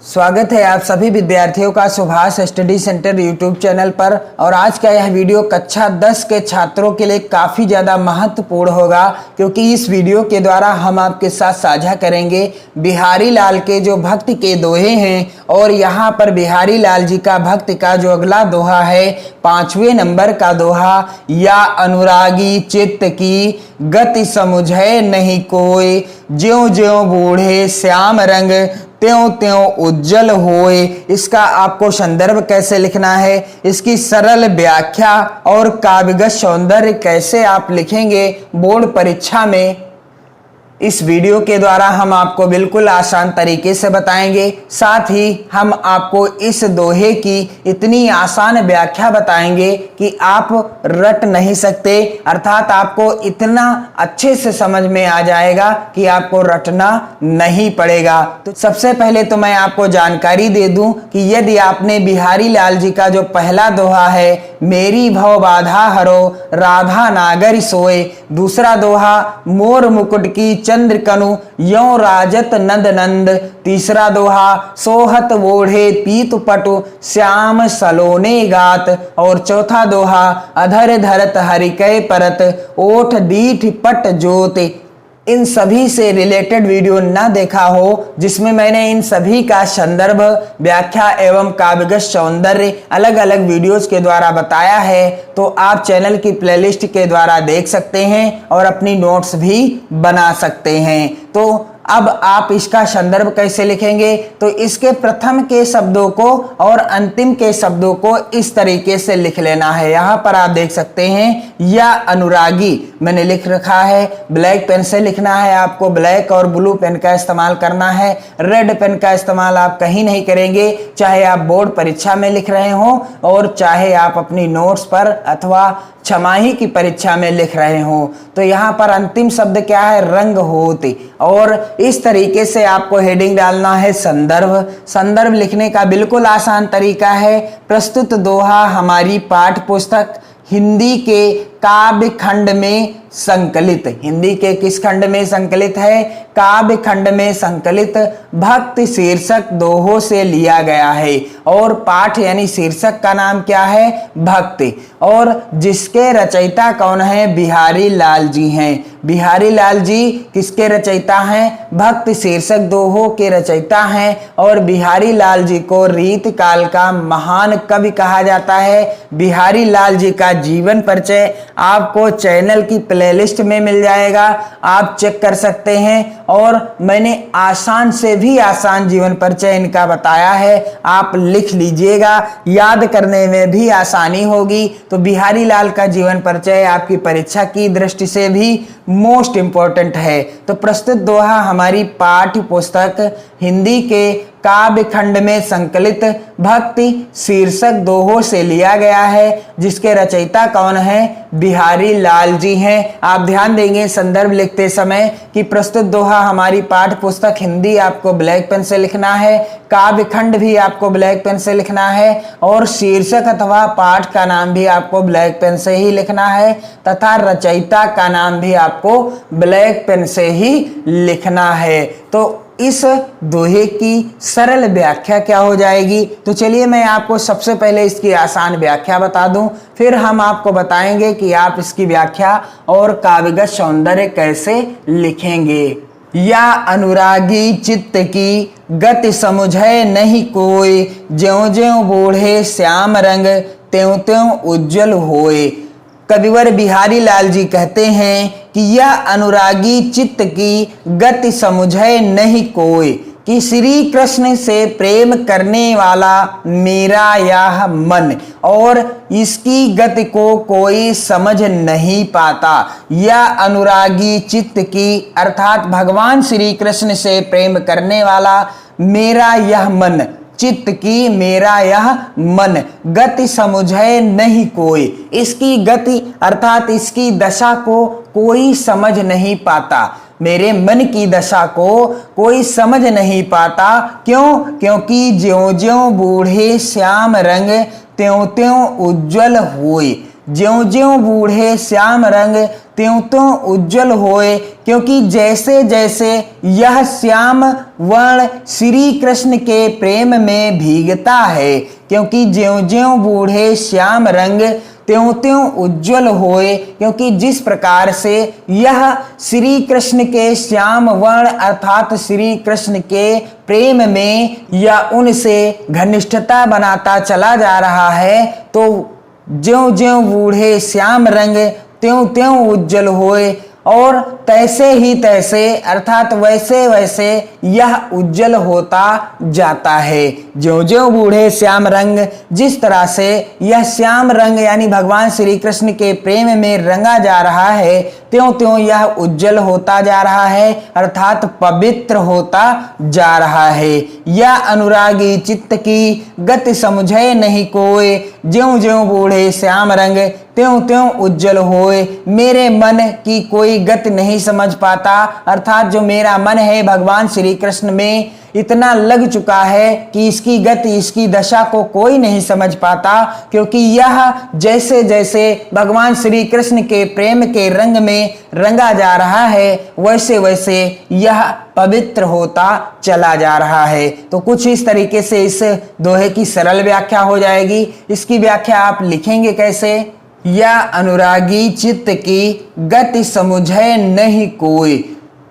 स्वागत है आप सभी विद्यार्थियों का Subhash study centre YouTube channel पर। और आज का यह वीडियो कक्षा 10 के छात्रों के लिए काफ़ी ज़्यादा महत्वपूर्ण होगा, क्योंकि इस वीडियो के द्वारा हम आपके साथ साझा करेंगे बिहारी लाल के जो भक्ति के दोहे हैं। और यहाँ पर बिहारी लाल जी का भक्ति का जो अगला दोहा है 5वें नंबर का दोहा, या अनुरागी चित्त की गति समुझे नहीं कोई, ज्यों ज्यों बूढ़े श्याम रंग त्यों त्यों उज्जवल होए। इसका आपको संदर्भ कैसे लिखना है, इसकी सरल व्याख्या और काव्यगत सौंदर्य कैसे आप लिखेंगे बोर्ड परीक्षा में, इस वीडियो के द्वारा हम आपको बिल्कुल आसान तरीके से बताएंगे। साथ ही हम आपको इस दोहे की इतनी आसान व्याख्या बताएंगे कि आप रट नहीं सकते, अर्थात आपको इतना अच्छे से समझ में आ जाएगा कि आपको रटना नहीं पड़ेगा। तो सबसे पहले तो मैं आपको जानकारी दे दूं कि यदि आपने बिहारी लाल जी का जो पहला दोहा है मेरी भव बाधा हरो राधा नागर सोए, दूसरा दोहा मोर मुकुट की चंद्र कनु यों राजत नंद नंद, तीसरा दोहा सोहत वोढ़े पीत पटु श्याम सलोने गात, और चौथा दोहा अधर धरत हरिकय परत ओठ दीठ पट ज्योति। इन सभी से रिलेटेड वीडियो ना देखा हो जिसमें मैंने इन सभी का संदर्भ व्याख्या एवं काव्यगत सौंदर्य अलग अलग वीडियोस के द्वारा बताया है, तो आप चैनल की प्लेलिस्ट के द्वारा देख सकते हैं और अपनी नोट्स भी बना सकते हैं। तो अब आप इसका संदर्भ कैसे लिखेंगे, तो इसके प्रथम के शब्दों को और अंतिम के शब्दों को इस तरीके से लिख लेना है। यहाँ पर आप देख सकते हैं या अनुरागी मैंने लिख रखा है, ब्लैक पेन से लिखना है आपको, ब्लैक और ब्लू पेन का इस्तेमाल करना है, रेड पेन का इस्तेमाल आप कहीं नहीं करेंगे, चाहे आप बोर्ड परीक्षा में लिख रहे हो और चाहे आप अपनी नोट्स पर अथवा छमाही की परीक्षा में लिख रहे हो। तो यहाँ पर अंतिम शब्द क्या है, रंग होती, और इस तरीके से आपको हेडिंग डालना है संदर्भ। संदर्भ लिखने का बिल्कुल आसान तरीका है, प्रस्तुत दोहा हमारी पाठ्य पुस्तक हिंदी के काव्य खंड में संकलित, हिंदी के किस खंड में संकलित है, काव्य खंड में संकलित भक्ति शीर्षक दोहों से लिया गया है। और पाठ यानी शीर्षक का नाम क्या है, भक्ति, और जिसके रचयिता कौन है, बिहारी लाल जी हैं। बिहारी लाल जी किसके रचयिता हैं, भक्ति शीर्षक दोहों के रचयिता हैं। और बिहारी लाल जी को रीत काल का महान कवि कहा जाता है। बिहारी लाल जी का जीवन परिचय आपको चैनल की प्लेलिस्ट में मिल जाएगा, आप चेक कर सकते हैं। और मैंने आसान से भी आसान जीवन परिचय इनका बताया है, आप लिख लीजिएगा, याद करने में भी आसानी होगी। तो बिहारी लाल का जीवन परिचय आपकी परीक्षा की दृष्टि से भी मोस्ट इंपॉर्टेंट है। तो प्रस्तुत दोहा हमारी पाठ्य पुस्तक हिंदी के काव्य खंड में संकलित भक्ति शीर्षक दोहों से लिया गया है, जिसके रचयिता कौन है, बिहारी लाल जी हैं। आप ध्यान देंगे संदर्भ लिखते समय कि प्रस्तुत दोहा हमारी पाठ्य पुस्तक हिंदी आपको ब्लैक पेन से लिखना है, काव्य खंड भी आपको ब्लैक पेन से लिखना है, और शीर्षक अथवा पाठ का नाम भी आपको ब्लैक पेन से ही लिखना है, तथा रचयिता का नाम भी आपको ब्लैक पेन से ही लिखना है। तो इस दोहे की सरल व्याख्या क्या हो जाएगी, तो चलिए मैं आपको सबसे पहले इसकी आसान व्याख्या बता दूं, फिर हम आपको बताएंगे कि आप इसकी व्याख्या और काव्यगत सौंदर्य कैसे लिखेंगे। या अनुरागी चित्त की गति समुझे नहीं कोई, ज्यों ज्यों बूढ़े श्याम रंग त्यों त्यों उज्जवल होए। कविवर बिहारी लाल जी कहते हैं कि यह अनुरागी चित्त की गति समुझे नहीं कोई, कि श्री कृष्ण से प्रेम करने वाला मेरा यह मन, और इसकी गति को कोई समझ नहीं पाता। यह अनुरागी चित्त की अर्थात भगवान श्री कृष्ण से प्रेम करने वाला मेरा यह मन, चित्त की मेरा यह मन, गति समुझे नहीं कोई, इसकी गति अर्थात इसकी दशा को कोई समझ नहीं पाता, मेरे मन की दशा को कोई समझ नहीं पाता। क्यों? क्योंकि ज्यों ज्यों बूढ़े श्याम रंग त्यों त्यों उज्जवल हुए, ज्यों ज्यों बूढ़े श्याम रंग त्यों त्यों उज्जवल होए, क्योंकि जैसे जैसे यह श्याम वर्ण श्री कृष्ण के प्रेम में भीगता है, क्योंकि ज्यों ज्यों बूढ़े श्याम रंग त्यों त्यों उज्जवल होए, क्योंकि जिस प्रकार से यह श्री कृष्ण के श्याम वर्ण अर्थात श्री कृष्ण के प्रेम में या उनसे घनिष्ठता बनाता चला जा रहा है, तो ज्यों ज्यों बूढ़े श्याम रंग त्यों त्यों उज्जवल होए, और तैसे ही तैसे अर्थात वैसे वैसे यह उज्जवल होता जाता है। ज्यों ज्यों बूढ़े श्याम रंग, जिस तरह से यह श्याम रंग यानी भगवान श्री कृष्ण के प्रेम में रंगा जा रहा है, त्यों त्यों यह उज्जवल होता जा रहा है अर्थात पवित्र होता जा रहा है। यह अनुरागी चित्त की गति समझे नहीं कोय, ज्यों ज्यों बूढ़े श्याम रंग त्यों त्यों उज्जवल होए। मेरे मन की कोई गति नहीं समझ पाता अर्थात जो मेरा मन है भगवान श्री कृष्ण में इतना लग चुका है कि इसकी गति इसकी दशा को कोई नहीं समझ पाता, क्योंकि यह जैसे जैसे भगवान श्री कृष्ण के प्रेम के रंग में रंगा जा रहा है वैसे वैसे यह पवित्र होता चला जा रहा है। तो कुछ इस तरीके से इस दोहे की सरल व्याख्या हो जाएगी। इसकी व्याख्या आप लिखेंगे कैसे? या अनुरागी चित्त की गति समझे नहीं कोई,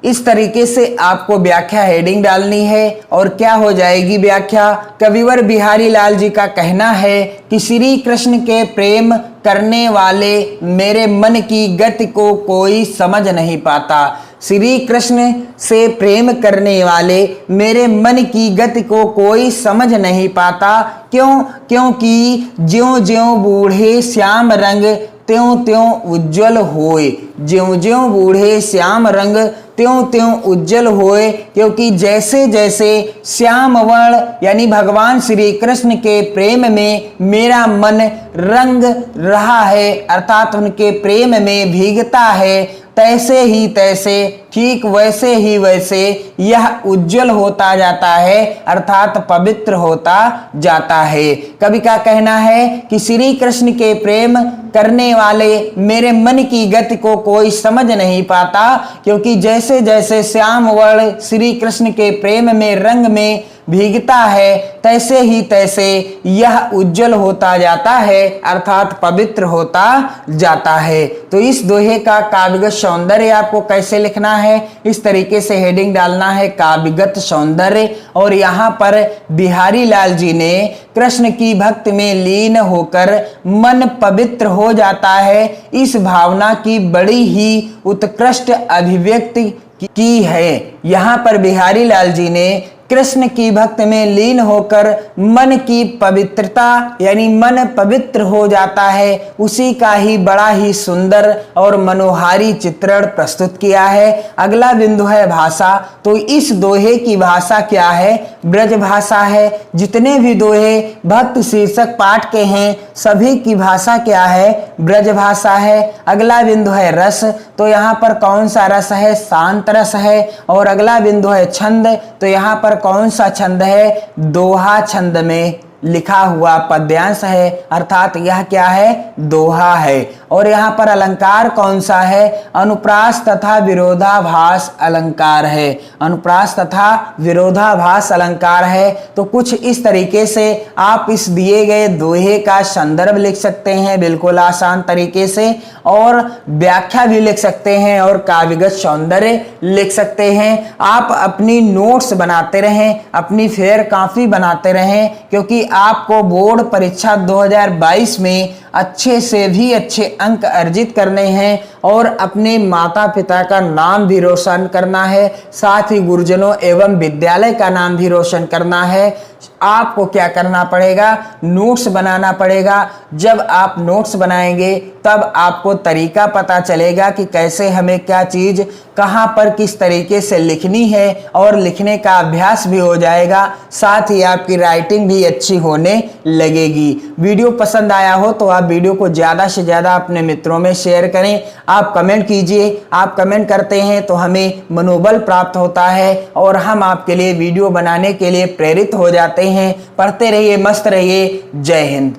इस तरीके से आपको व्याख्या हेडिंग डालनी है। और क्या हो जाएगी व्याख्या? कविवर बिहारी लाल जी का कहना है कि श्री कृष्ण के प्रेम करने वाले मेरे मन की गति को कोई समझ नहीं पाता। श्री कृष्ण से प्रेम करने वाले मेरे मन की गति को कोई समझ नहीं पाता। क्यों? क्योंकि ज्यों ज्यों बूढ़े श्याम रंग त्यों त्यों उज्जवल होए। ज्यों ज्यों बूढ़े श्याम रंग त्यों त्यों उज्जवल होए, क्योंकि जैसे जैसे श्याम वर्ण यानी भगवान श्री कृष्ण के प्रेम में मेरा मन रंग रहा है अर्थात उनके प्रेम में भीगता है, तैसे ही तैसे ठीक वैसे ही वैसे यह उज्जवल होता जाता है अर्थात पवित्र होता जाता है। कवि का कहना है कि श्री कृष्ण के प्रेम करने वाले मेरे मन की गति को कोई समझ नहीं पाता, क्योंकि जैसे जैसे श्याम वर्ण श्री कृष्ण के प्रेम में रंग में भीगता है तैसे ही तैसे यह उज्जवल होता जाता है अर्थात पवित्र होता जाता है। तो इस दोहे का काव्यगत सौंदर्य आपको कैसे लिखना है? इस तरीके से हेडिंग डालना है काव्यगत सौंदर्य। और यहाँ पर बिहारी लाल जी ने कृष्ण की भक्ति में लीन होकर मन पवित्र हो जाता है, इस भावना की बड़ी ही उत्कृष्ट अभिव्यक्ति की है। यहाँ पर बिहारी लाल जी ने कृष्ण की भक्ति में लीन होकर मन की पवित्रता यानी मन पवित्र हो जाता है, उसी का ही बड़ा ही सुंदर और मनोहारी चित्रण प्रस्तुत किया है। अगला बिंदु है भाषा। तो इस दोहे की भाषा क्या है? ब्रज भाषा है। जितने भी दोहे भक्त शीर्षक पाठ के हैं सभी की भाषा क्या है? ब्रज भाषा है। अगला बिंदु है रस। तो यहाँ पर कौन सा रस है? शांत रस है। और अगला बिंदु है छंद। तो यहाँ पर कौन सा छंद है? दोहा छंद में लिखा हुआ पद्यांश है अर्थात यह क्या है? दोहा है। और यहाँ पर अलंकार कौन सा है? अनुप्रास तथा विरोधाभास अलंकार है। अनुप्रास तथा विरोधाभास अलंकार है। तो कुछ इस तरीके से आप इस दिए गए दोहे का संदर्भ लिख सकते हैं बिल्कुल आसान तरीके से, और व्याख्या भी लिख सकते हैं और काव्यगत सौंदर्य लिख सकते हैं। आप अपनी नोट्स बनाते रहें, अपनी फेयर कॉपी बनाते रहें, क्योंकि आपको बोर्ड परीक्षा 2022 में अच्छे से भी अच्छे अंक अर्जित करने हैं और अपने माता पिता का नाम भी रोशन करना है, साथ ही गुरुजनों एवं विद्यालय का नाम भी रोशन करना है। आपको क्या करना पड़ेगा? नोट्स बनाना पड़ेगा। जब आप नोट्स बनाएंगे तब आपको तरीका पता चलेगा कि कैसे हमें क्या चीज़ कहाँ पर किस तरीके से लिखनी है, और लिखने का अभ्यास भी हो जाएगा, साथ ही आपकी राइटिंग भी अच्छी होने लगेगी। वीडियो पसंद आया हो तो आप वीडियो को ज़्यादा से ज़्यादा अपने मित्रों में शेयर करें। आप कमेंट कीजिए। आप कमेंट करते हैं तो हमें मनोबल प्राप्त होता है और हम आपके लिए वीडियो बनाने के लिए प्रेरित हो जाते हैं। पढ़ते रहिए, मस्त रहिए। जय हिंद।